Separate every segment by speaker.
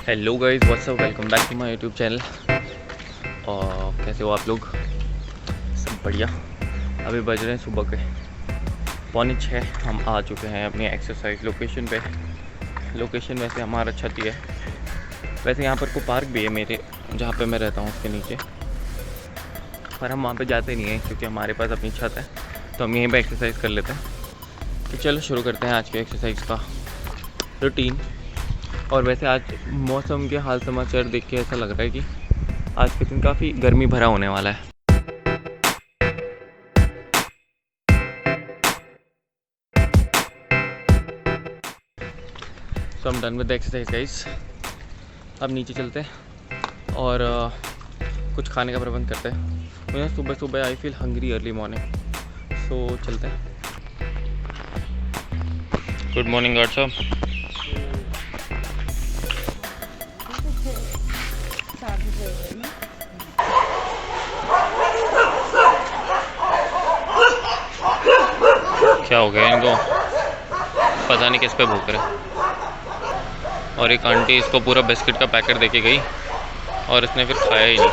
Speaker 1: Hello guys, what's up, welcome back to my YouTube channel. और कैसे हो आप लोग? सब बढ़िया। अभी बज रहे हैं सुबह के 5:45। हम आ चुके हैं अपनी एक्सरसाइज लोकेशन पे। लोकेशन वैसे हमारा छत ही है। वैसे यहाँ पर को पार्क भी है मेरे जहाँ पे मैं रहता हूँ उसके नीचे, पर हम वहाँ पे जाते नहीं हैं क्योंकि हमारे पास अपनी छत है, तो हम यहीं पे एक्सरसाइज कर लेते हैं। तो चलो शुरू करते हैं आज के एक्सरसाइज का रूटीन। और वैसे आज मौसम के हाल समाचार देख के ऐसा लग रहा है कि आज के दिन काफ़ी गर्मी भरा होने वाला है। सो हम done with the exercise guys. अब नीचे चलते हैं और कुछ खाने का प्रबंध करते हैं। मुझे सुबह सुबह I feel hungry early morning, so चलते हैं। गुड मॉर्निंग गार्ड साहब। क्या हो गया इनको, पता नहीं किस पे भूख रहे। और एक आंटी इसको पूरा बिस्किट का पैकेट देके गई और इसने फिर खाया ही नहीं।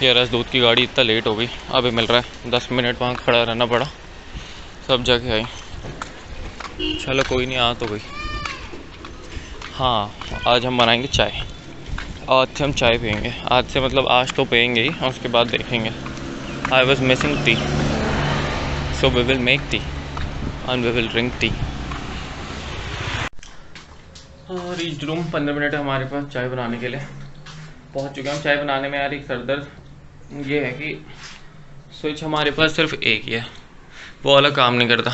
Speaker 1: ये रस दूध की गाड़ी इतना लेट हो गई, अभी मिल रहा है। 10 मिनट वहाँ खड़ा रहना पड़ा, सब जगह आई। चलो कोई नहीं, आ तो गई। हाँ, आज हम बनाएंगे चाय। आज से हम चाय पियेंगे। आज से मतलब आज तो पियेंगे ही और उसके बाद देखेंगे। I was missing T, so we will make tea and we will drink tea। और रीच रूम 15 मिनट है हमारे पास चाय बनाने के लिए। पहुंच चुके हैं हम चाय बनाने में। यार एक सरदर्द ये है कि स्विच हमारे पास सिर्फ एक ही है, वो वाला काम नहीं करता,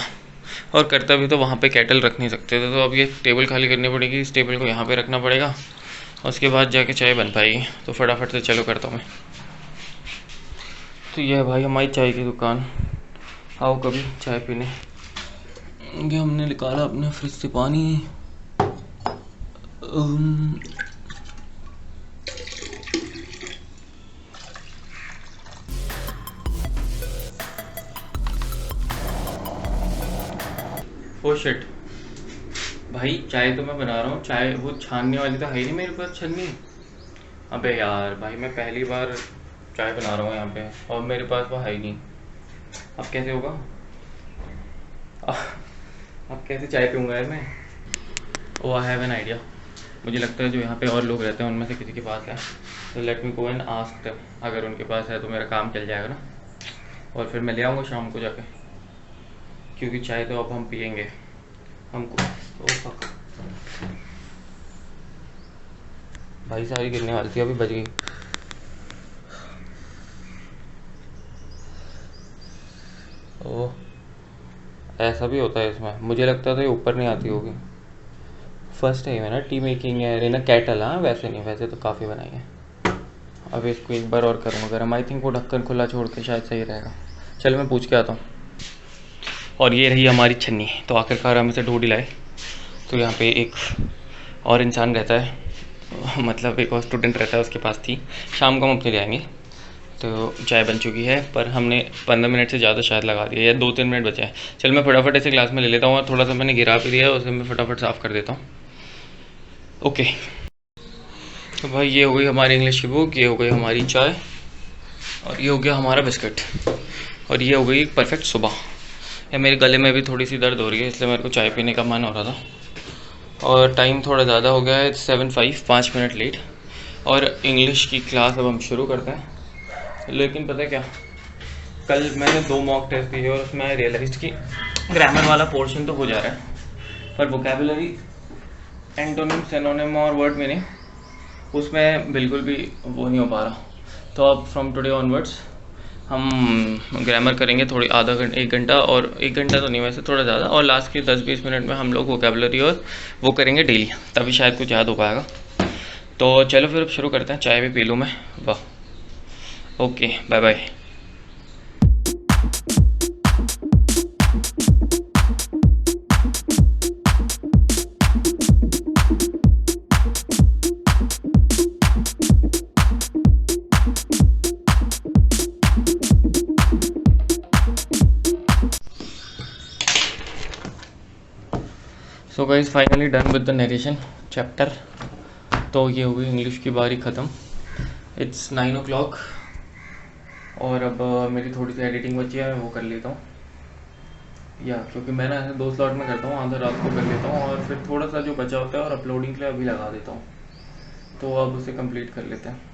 Speaker 1: और करता भी तो वहाँ पे केटल रख नहीं सकते थे। तो अब ये टेबल खाली करनी पड़ेगी, इस टेबल को यहाँ पे रखना पड़ेगा, उसके बाद जाके चाय बन पाएगी। तो फटाफट से चलो करता हूँ मैं। तो ये है भाई हमारी चाय की दुकान। आओ कभी चाय पीने। ये हमने निकाला अपने फ्रिज से पानी। ओ शिट भाई, चाय तो मैं बना रहा हूँ, चाय वो छानने वाली तो है ही नहीं मेरे पास छन्नी। अबे यार भाई, मैं पहली बार चाय बना रहा हूँ यहाँ पे और मेरे पास वो है ही नहीं। अब कैसे होगा? अब कैसे चाय पीऊँगा यार मैं? ओ आई हैव एन आइडिया। मुझे लगता है जो यहाँ पे और लोग रहते हैं उनमें से किसी के पास है, तो let me go and ask them. अगर उनके पास है तो मेरा काम चल जाएगा ना, और फिर मैं ले आऊँगा शाम को जाके, क्योंकि चाय तो अब हम पियेंगे। हमको ओ फक भाई, सारी गिरने वाली थी, अभी बच गई। ओह, ऐसा भी होता है इसमें? मुझे लगता था ये ऊपर नहीं आती होगी। फर्स्ट टाइम है ना टी मेकिंग है इन अ केटल। हाँ वैसे नहीं, वैसे तो काफ़ी बनाई है। अब इसको एक बार और करूँगा गर्म। आई थिंक वो ढक्कन खुला छोड़ के शायद सही रहेगा। चल मैं पूछ के आता हूँ। और ये रही हमारी छन्नी। तो आखिरकार हम इसे ढूंढ ही लाए। तो यहाँ पे एक और इंसान रहता है, मतलब एक और स्टूडेंट रहता है, उसके पास थी। शाम को हम अपने ले आएंगे। तो चाय बन चुकी है, पर हमने 15 मिनट से ज़्यादा शायद लगा दिया, या 2-3 मिनट बचे हैं। चल मैं फटाफट ऐसे ग्लास में ले लेता हूँ, और थोड़ा सा मैंने गिरा भी दिया है, उसे मैं फटाफट साफ़ कर देता हूँ। ओके, तो भाई ये हो गई हमारी इंग्लिश की बुक, ये हो गई हमारी चाय, और ये हो गया हमारा बिस्किट, और ये हो गई परफेक्ट सुबह। या मेरे गले में भी थोड़ी सी दर्द हो रही है, इसलिए मेरे को चाय पीने का मन हो रहा था। और टाइम थोड़ा ज़्यादा हो गया है, 7:05, 5 मिनट लेट। और इंग्लिश की क्लास अब हम शुरू करते हैं। लेकिन पता है क्या, कल मैंने 2 मॉक टेस्ट दिए और उसमें रियलाइज कि ग्रामर वाला पोर्शन तो हो जा रहा है, पर वोकेबुलरी, एंटोनिम, सिनोनिम और वर्ड मीनिंग, उसमें बिल्कुल भी वो नहीं हो पा रहा। तो अब फ्रॉम टुडे ऑनवर्ड्स हम ग्रामर करेंगे थोड़ी, आधा घंटा 1 घंटा, और 1 घंटा तो नहीं वैसे थोड़ा ज़्यादा, और लास्ट के 10-20 मिनट में हम लोग वोकेबुलरी और वो करेंगे डेली, तभी शायद कुछ याद हो पाएगा। तो चलो फिर अब शुरू करते हैं। चाय भी पी लूँ मैं। वाह, okay, bye bye. So guys finally done with the narration chapter. तो ये हुई इंग्लिश की बारी ख़त्म। इट्स 9 o'clock और अब मेरी थोड़ी सी एडिटिंग बची है, मैं वो कर लेता हूँ या क्योंकि मैं ना ऐसे 2 स्लॉट में करता हूँ, आधा रात को कर लेता हूँ और फिर थोड़ा सा जो बचा होता है और अपलोडिंग के लिए अभी लगा देता हूँ। तो अब उसे कंप्लीट कर लेते हैं।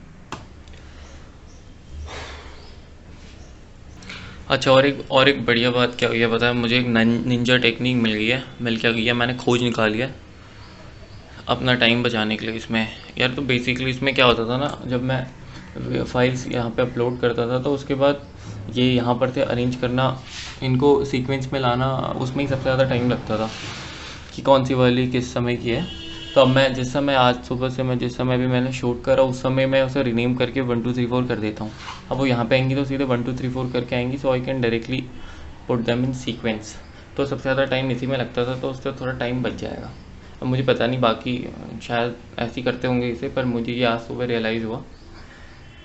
Speaker 1: अच्छा, और एक बढ़िया बात क्या हुई है पता है, मुझे एक निंजा टेक्निक मिल क्या गई है, मैंने खोज निकाली है अपना टाइम बचाने के लिए इसमें। यार तो बेसिकली इसमें क्या होता था ना, जब मैं फाइल्स यहाँ पे अपलोड करता था तो उसके बाद ये यहाँ पर थे अरेंज करना, इनको सीक्वेंस में लाना, उसमें ही सबसे ज़्यादा टाइम लगता था कि कौन सी वाली किस समय की है। तो अब मैं जिस समय आज सुबह से मैं जिस समय भी मैंने शूट करा उस समय मैं उसे रिनेम करके 1 2 3 4 कर देता हूँ। अब वो यहाँ पे आएंगी तो सीधे 1 2 3 4 करके आएंगी, so I can directly put them in sequence. तो सबसे ज़्यादा टाइम इसी में लगता था, तो उससे थोड़ा टाइम बच जाएगा। अब मुझे पता नहीं बाकी शायद ऐसे ही करते होंगे इसे, पर मुझे ये आज सुबह रियलाइज़ हुआ।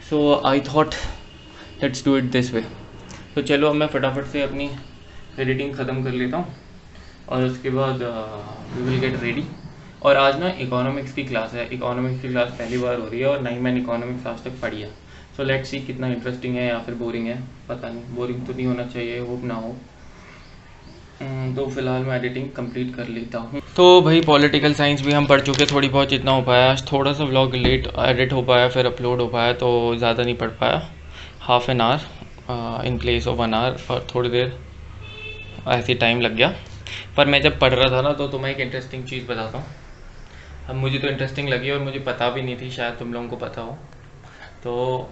Speaker 1: So I thought let's do it this way. तो चलो अब मैं फटाफट से अपनी एडिटिंग ख़त्म कर लेता हूँ और उसके बाद वी विल गेट रेडी। और आज ना इकोनॉमिक्स की क्लास है, इकोनॉमिक्स की क्लास पहली बार हो रही है और ना ही मैंने इकोनॉमिक्स आज तक पढ़ी है। सो लेट्स सी कितना इंटरेस्टिंग है या फिर बोरिंग है, पता नहीं। बोरिंग तो नहीं होना चाहिए, होप ना हो। तो फिलहाल मैं एडिटिंग कंप्लीट कर लेता हूँ। तो भाई पॉलिटिकल साइंस भी हम पढ़ चुके, थोड़ी बहुत जितना हो पाया। थोड़ा सा व्लॉग लेट एडिट हो पाया, फिर अपलोड हो पाया, तो ज़्यादा नहीं पढ़ पाया। Half an hour in place of 1 hour और थोड़ी देर ऐसे टाइम लग गया। पर मैं जब पढ़ रहा था ना तो तुम्हें एक इंटरेस्टिंग चीज़ बताता हूँ। अब मुझे तो इंटरेस्टिंग लगी और मुझे पता भी नहीं थी, शायद तुम लोगों को पता हो। तो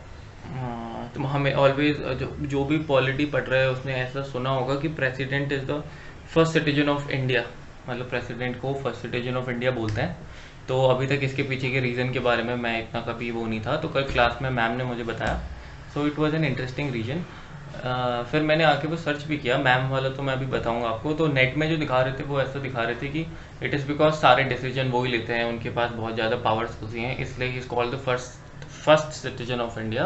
Speaker 1: तुम हमें ऑलवेज जो भी पॉलिटी पढ़ रहे हैं उसने ऐसा सुना होगा कि president is the first citizen of India, मतलब प्रेसिडेंट को फर्स्ट सिटीजन ऑफ इंडिया बोलते हैं। तो अभी तक इसके पीछे के रीज़न के बारे में मैं इतना कभी वो नहीं था, तो कल क्लास में मैम ने मुझे बताया। So it was an interesting reason. फिर मैंने आके वो सर्च भी किया, मैम वाला तो मैं अभी बताऊंगा आपको। तो नेट में जो दिखा रहे थे वो ऐसा दिखा रहे थे कि इट इज़ बिकॉज सारे डिसीजन वो ही लेते हैं, उनके पास बहुत ज़्यादा पावर्स होती हैं, इसलिए he is called the first citizen of India.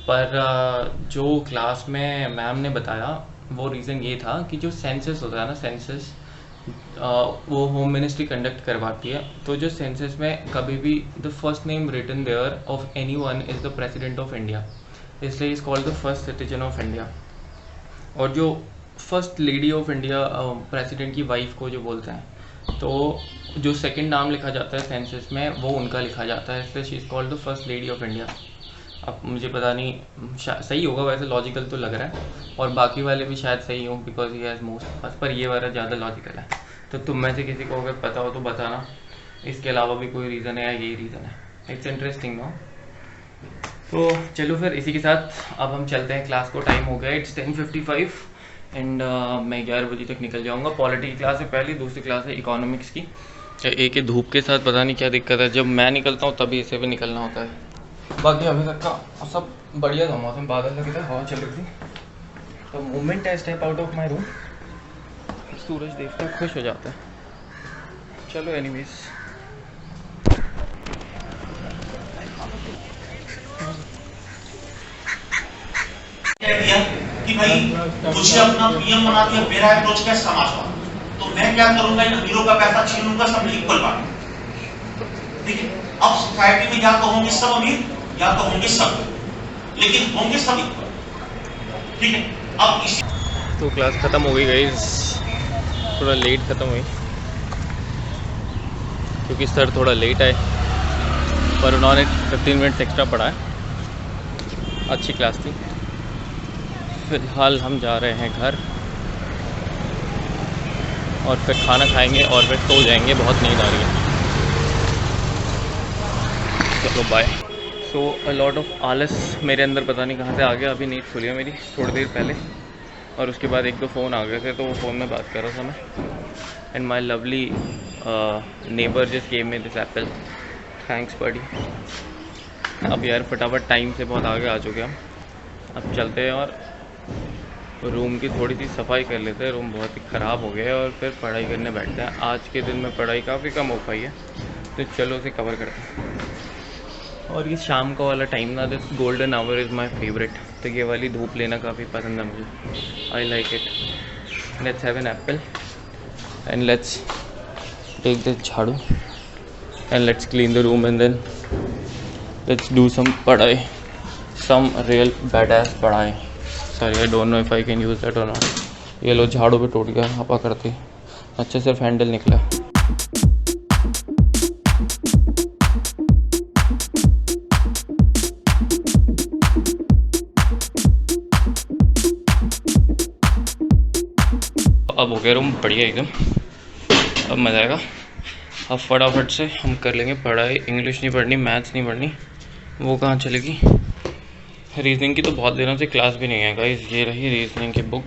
Speaker 1: पर जो क्लास में मैम ने बताया वो रीज़न ये था कि जो सेंसस होता है ना, सेंसस वो होम मिनिस्ट्री कंडक्ट करवाती है। तो जो सेंसस में कभी भी the first name written there of any one is the president of India, इसलिए is called the first citizen of India. और जो first lady of India president की वाइफ को जो बोलते हैं, तो जो सेकंड नाम लिखा जाता है सेंसस में वो उनका लिखा जाता है, इसलिए she is called the first lady of India. अब मुझे पता नहीं सही होगा, वैसे लॉजिकल तो लग रहा है, और बाकी वाले भी शायद सही हो because he has most first, पर ये वाला ज़्यादा लॉजिकल है। तो तुम में से किसी को अगर पता हो तो बताना, इसके अलावा भी कोई रीज़न है या यही रीज़न है। It's interesting no. तो चलो फिर इसी के साथ अब हम चलते हैं, क्लास को टाइम हो गया, इट्स 10:55 एंड मैं 11 बजे तक निकल जाऊंगा। पॉलिटी की क्लास है पहली, दूसरी क्लास है इकोनॉमिक्स की। एक ही धूप के साथ पता नहीं क्या दिक्कत है, जब मैं निकलता हूँ तभी इसे भी निकलना होता है। बाकी अभी तक का सब बढ़िया था, मौसम बादल लगे थे, हवा चल रही थी। तो मोमेंट है step out of my room, सूरज देखते खुश हो जाता है। चलो एनीवेज,
Speaker 2: दिया कि भाई मुझे अपना पीएम बना दिया, मेरा अप्रोच क्या समाजवाद, तो मैं क्या करूंगा, इन अमीरों का पैसा छीन लूंगा, सब इक्वल बांट। ठीक है, अब सोसाइटी में या तो होंगे सब अमीर या तो होंगे सब, लेकिन होंगे सब इक्वल। ठीक है, अब
Speaker 1: तो क्लास ख़त्म हो गई गाइस, थोड़ा लेट ख़त्म हुई क्योंकि सर थोड़ा लेट आए, पर उन्होंने 15 मिनट्स एक्स्ट्रा पढ़ा है। अच्छी क्लास थी। फिलहाल हम जा रहे हैं घर और फिर खाना खाएंगे और फिर सो जाएंगे, बहुत नींद आ रही है। चलो bye. So a lot of आलस मेरे अंदर पता नहीं कहाँ से आ गया, अभी नींद खुली है मेरी थोड़ी देर पहले, और उसके बाद 1 2 फ़ोन आ गए थे, तो वो फ़ोन में बात कर रहा था मैं। And my lovely neighbour just gave me this apple, thanks buddy. अब यार फटाफट टाइम से बहुत आगे आ चुके हम, अब चलते हैं और रूम की थोड़ी सी सफाई कर लेते हैं। रूम बहुत ही ख़राब हो गया है और फिर पढ़ाई करने बैठते हैं। आज के दिन में पढ़ाई काफ़ी कम हो पाई है, तो चलो उसे कवर करते हैं। और ये शाम का वाला टाइम ना, this golden hour is my favourite, तो ये वाली धूप लेना काफ़ी पसंद है मुझे, I like it. Let's have an apple and let's take this jhadu and let's clean the room and then let's do some padhai, some real badass padhai. Sorry, I don't know if I can use that or not. ये लो झाड़ू पे टूट गया हपा करते, अच्छे सिर्फ handle निकला. अब हो गया रूम बढ़िया एकदम, अब मज़ा आएगा. अब फटाफट से हम कर लेंगे पढ़ाई. इंग्लिश नहीं पढ़नी, मैथ्स नहीं पढ़नी, वो कहाँ चलेगी. रीजनिंग की तो बहुत दिनों से क्लास भी नहीं है गाइस. ये रही रीजनिंग की बुक.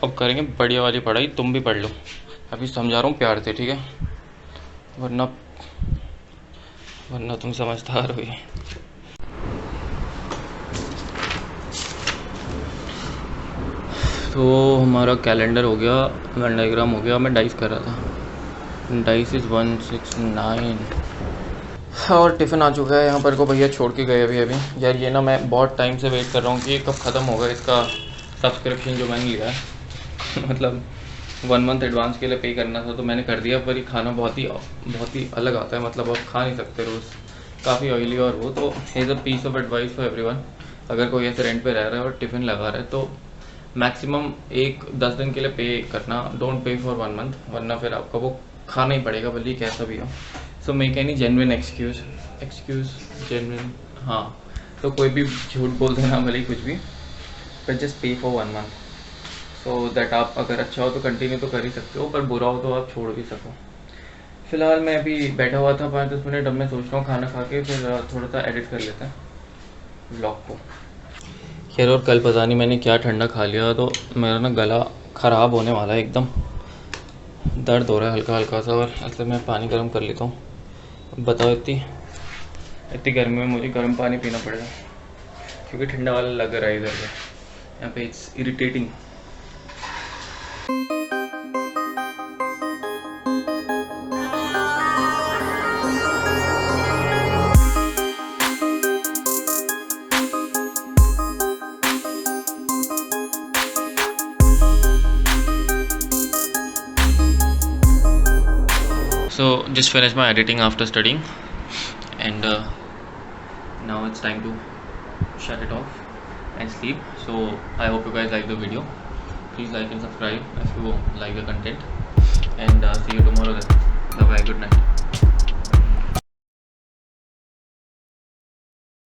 Speaker 1: अब करेंगे बढ़िया वाली पढ़ाई. तुम भी पढ़ लो, अभी समझा रहा हूँ प्यार से, ठीक है, वरना तुम समझदार हो. तो हमारा कैलेंडर हो गया, वेन डायग्राम हो गया. मैं डाइस कर रहा था. डाइस इज़ 169 और टिफ़िन आ चुका है यहाँ पर को भैया छोड़ के गए अभी. यार ये ना मैं बहुत टाइम से वेट कर रहा हूँ कि ये कब ख़त्म होगा इसका सब्सक्रिप्शन जो मैंने लिया है. मतलब 1 मंथ एडवांस के लिए पे करना था तो मैंने कर दिया, पर ये खाना बहुत ही अलग आता है. मतलब आप खा नहीं सकते रोज़, काफ़ी ऑयली. और वो तो is a piece of advice for everyone. अगर कोई ऐसे रेंट पे रह रहा है और टिफ़िन लगा रहा है तो मैक्सिमम 10 दिन के लिए पे करना. डोंट पे फॉर 1 मंथ, वरना फिर आपको वो खाना ही पड़ेगा, भले कैसा भी हो. So make any genuine excuse genuine. हाँ, तो कोई भी झूठ बोल देना, भले कुछ भी, बट जस्ट पे फॉर 1 मंथ सो दैट आप अगर अच्छा हो तो कंटिन्यू तो कर ही सकते हो, पर बुरा हो तो आप छोड़ भी सको. फ़िलहाल मैं अभी बैठा हुआ था 5-10 मिनट. अब मैं सोच रहा हूँ खाना खा के फिर थोड़ा सा एडिट कर लेते हैं व्लॉग को. खैर, और कल पता नहीं मैंने क्या ठंडा खा लिया तो मेरा ना गला ख़राब होने वाला है एकदम. दर्द हो रहा है हल्का हल्का सा. और ऐसे मैं पानी गर्म कर लेता हूँ. बताओ, इतनी गर्मी में मुझे गर्म पानी पीना पड़ेगा क्योंकि ठंडा वाला लग रहा है इधर पे. यहाँ पे it's irritating. So just finished my editing after studying and now it's time to shut it off and sleep. So I hope you guys like the video. Please like and subscribe if you like the content and see you tomorrow then. Bye bye, good night.